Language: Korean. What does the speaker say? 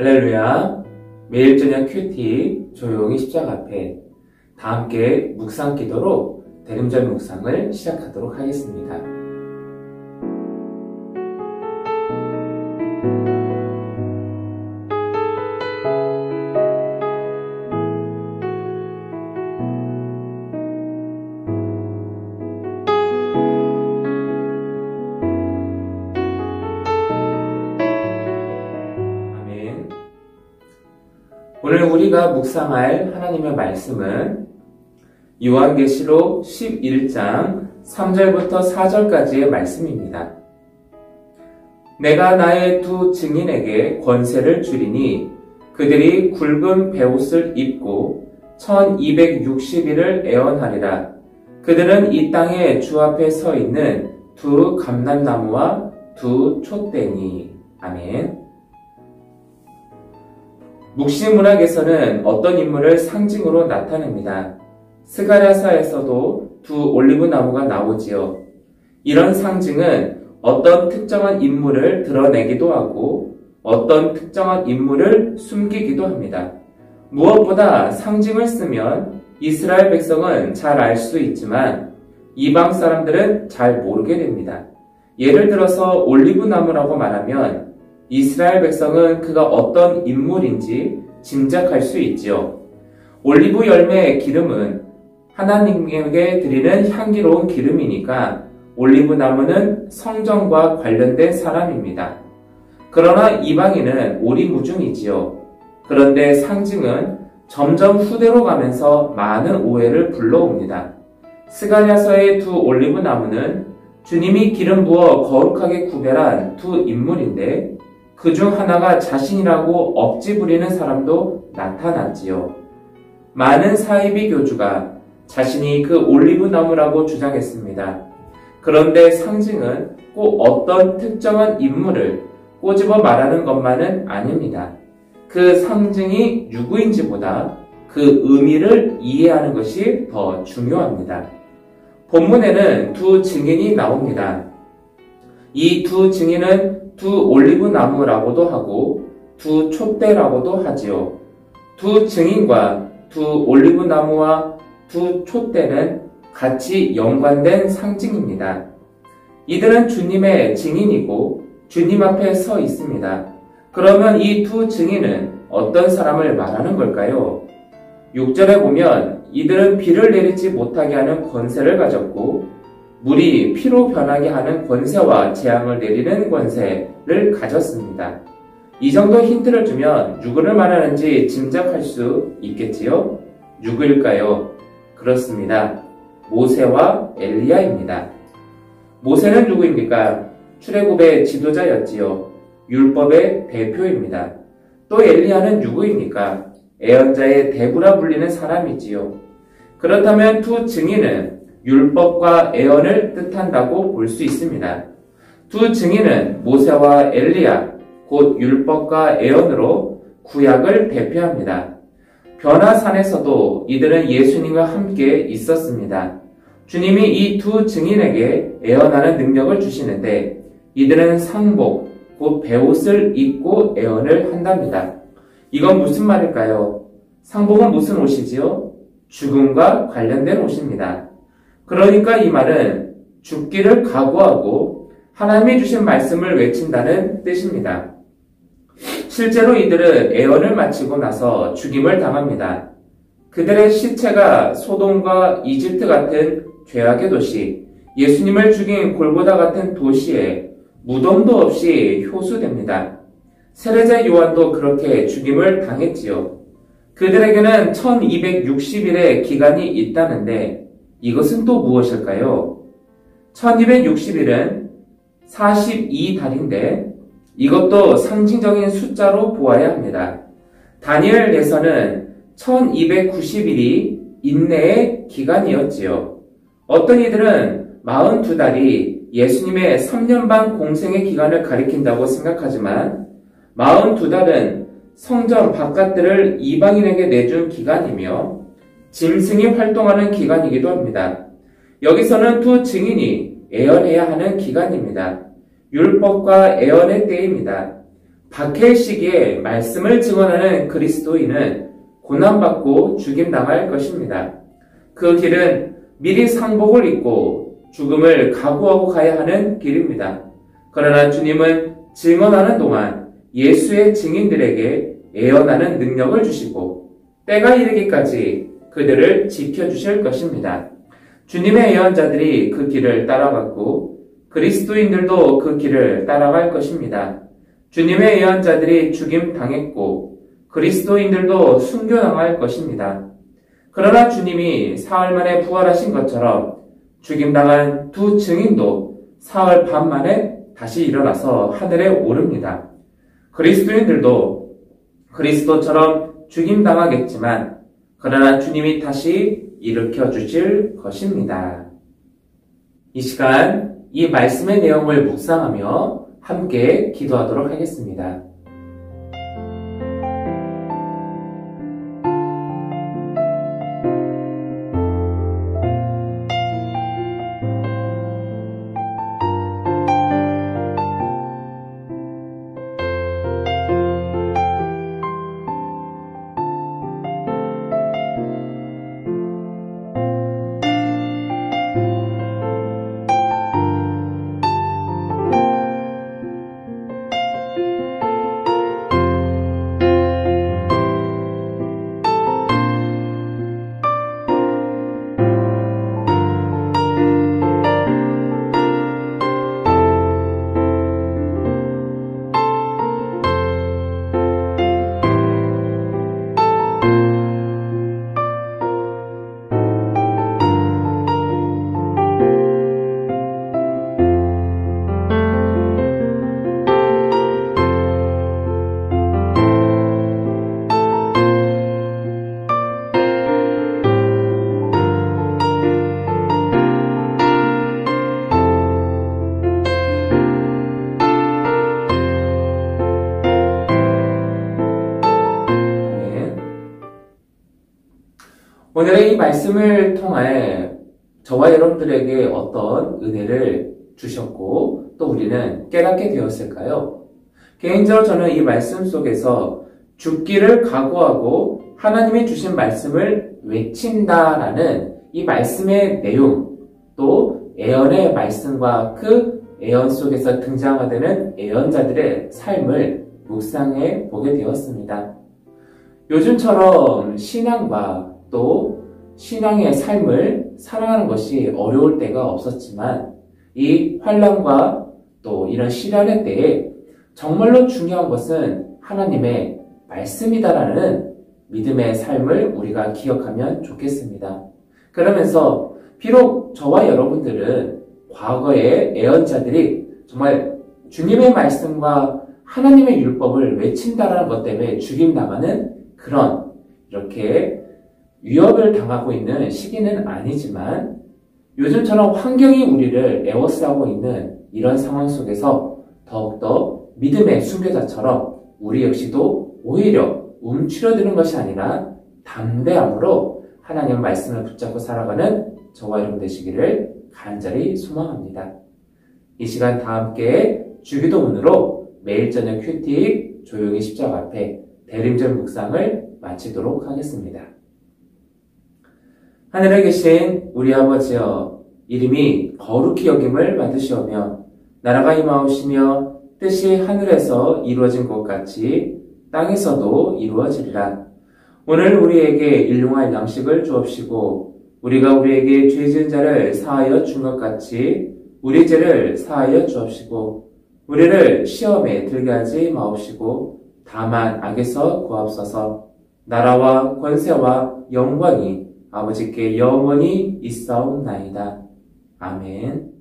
할렐루야. 매일 저녁 큐티 조용히 십자가 앞에 다 함께 묵상 기도로 대림절 묵상을 시작하도록 하겠습니다. 오늘 우리가 묵상할 하나님의 말씀은 요한계시록 11장 3절부터 4절까지의 말씀입니다. 내가 나의 두 증인에게 권세를 주리니 그들이 굵은 베옷을 입고 1260일을 애원하리라. 그들은 이 땅에 주 앞에 서 있는 두 감람나무와 두 촛대니. 아멘. 묵시문학에서는 어떤 인물을 상징으로 나타냅니다. 스가랴서에서도 두 올리브 나무가 나오지요. 이런 상징은 어떤 특정한 인물을 드러내기도 하고 어떤 특정한 인물을 숨기기도 합니다. 무엇보다 상징을 쓰면 이스라엘 백성은 잘 알 수 있지만 이방 사람들은 잘 모르게 됩니다. 예를 들어서 올리브 나무라고 말하면 이스라엘 백성은 그가 어떤 인물인지 짐작할 수 있지요. 올리브 열매의 기름은 하나님에게 드리는 향기로운 기름이니까 올리브 나무는 성전과 관련된 사람입니다. 그러나 이방인은 오리무중이지요. 그런데 상징은 점점 후대로 가면서 많은 오해를 불러옵니다. 스가랴서의 두 올리브 나무는 주님이 기름 부어 거룩하게 구별한 두 인물인데 그 중 하나가 자신이라고 억지 부리는 사람도 나타났지요. 많은 사이비 교주가 자신이 그 올리브 나무라고 주장했습니다. 그런데 상징은 꼭 어떤 특정한 인물을 꼬집어 말하는 것만은 아닙니다. 그 상징이 누구인지보다 그 의미를 이해하는 것이 더 중요합니다. 본문에는 두 증인이 나옵니다. 이 두 증인은 두 올리브 나무라고도 하고 두 촛대라고도 하지요. 두 증인과 두 올리브 나무와 두 촛대는 같이 연관된 상징입니다. 이들은 주님의 증인이고 주님 앞에 서 있습니다. 그러면 이 두 증인은 어떤 사람을 말하는 걸까요? 6절에 보면 이들은 비를 내리지 못하게 하는 권세를 가졌고 물이 피로 변하게 하는 권세와 재앙을 내리는 권세를 가졌습니다. 이 정도 힌트를 주면 누구를 말하는지 짐작할 수 있겠지요? 누구일까요? 그렇습니다. 모세와 엘리야입니다. 모세는 누구입니까? 출애굽의 지도자였지요. 율법의 대표입니다. 또 엘리야는 누구입니까? 애언자의 대부라 불리는 사람이지요. 그렇다면 두 증인은 율법과 애언을 뜻한다고 볼 수 있습니다. 두 증인은 모세와 엘리야, 곧 율법과 애언으로 구약을 대표합니다. 변화산에서도 이들은 예수님과 함께 있었습니다. 주님이 이 두 증인에게 애언하는 능력을 주시는데 이들은 상복, 곧 베옷을 입고 애언을 한답니다. 이건 무슨 말일까요? 상복은 무슨 옷이지요? 죽음과 관련된 옷입니다. 그러니까 이 말은 죽기를 각오하고 하나님이 주신 말씀을 외친다는 뜻입니다. 실제로 이들은 애언을 마치고 나서 죽임을 당합니다. 그들의 시체가 소돔과 이집트 같은 죄악의 도시, 예수님을 죽인 골고다 같은 도시에 무덤도 없이 효수됩니다. 세례자 요한도 그렇게 죽임을 당했지요. 그들에게는 1260일의 기간이 있다는데 이것은 또 무엇일까요? 1260일은 42달인데 이것도 상징적인 숫자로 보아야 합니다. 다니엘에서는 1290일이 인내의 기간이었지요. 어떤 이들은 42달이 예수님의 3년 반 공생의 기간을 가리킨다고 생각하지만 42달은 성전 바깥들을 이방인에게 내준 기간이며 짐승이 활동하는 기간이기도 합니다. 여기서는 두 증인이 애언해야 하는 기간입니다. 율법과 애언의 때입니다. 박해의 시기에 말씀을 증언하는 그리스도인은 고난받고 죽임당할 것입니다. 그 길은 미리 상복을 입고 죽음을 각오하고 가야 하는 길입니다. 그러나 주님은 증언하는 동안 예수의 증인들에게 애언하는 능력을 주시고 때가 이르기까지 그들을 지켜주실 것입니다. 주님의 애언자들이 그 길을 따라갔고 그리스도인들도 그 길을 따라갈 것입니다. 주님의 예언자들이 죽임당했고 그리스도인들도 순교당할 것입니다. 그러나 주님이 사흘 만에 부활하신 것처럼 죽임당한 두 증인도 사흘 반 만에 다시 일어나서 하늘에 오릅니다. 그리스도인들도 그리스도처럼 죽임당하겠지만 그러나 주님이 다시 일으켜 주실 것입니다. 이 시간 이 말씀의 내용을 묵상하며 함께 기도하도록 하겠습니다. 오늘의 이 말씀을 통해 저와 여러분들에게 어떤 은혜를 주셨고 또 우리는 깨닫게 되었을까요? 개인적으로 저는 이 말씀 속에서 죽기를 각오하고 하나님이 주신 말씀을 외친다라는 이 말씀의 내용, 또 애언의 말씀과 그 애언 속에서 등장하는 애언자들의 삶을 묵상해 보게 되었습니다. 요즘처럼 신앙과 또 신앙의 삶을 살아가는 것이 어려울 때가 없었지만 이 환난과 또 이런 시련의 때에 정말로 중요한 것은 하나님의 말씀이다라는 믿음의 삶을 우리가 기억하면 좋겠습니다. 그러면서 비록 저와 여러분들은 과거의 애언자들이 정말 주님의 말씀과 하나님의 율법을 외친다라는 것 때문에 죽임당하는 그런 이렇게 위협을 당하고 있는 시기는 아니지만 요즘처럼 환경이 우리를 에워싸고 있는 이런 상황 속에서 더욱더 믿음의 순교자처럼 우리 역시도 오히려 움츠러드는 것이 아니라 담대함으로 하나님의 말씀을 붙잡고 살아가는 저와 여러분 되시기를 간절히 소망합니다. 이 시간 다 함께 주기도문으로 매일 저녁 큐티 조용히 십자가 앞에 대림절 묵상을 마치도록 하겠습니다. 하늘에 계신 우리 아버지여, 이름이 거룩히 여김을 받으시오며 나라가 임하오시며 뜻이 하늘에서 이루어진 것 같이 땅에서도 이루어지리라. 오늘 우리에게 일용할 양식을 주옵시고 우리가 우리에게 죄 지은 자를 사하여 준 것 같이 우리 죄를 사하여 주옵시고 우리를 시험에 들게 하지 마옵시고 다만 악에서 구하옵소서. 나라와 권세와 영광이 아버지께 영원히 있사옵나이다. 아멘.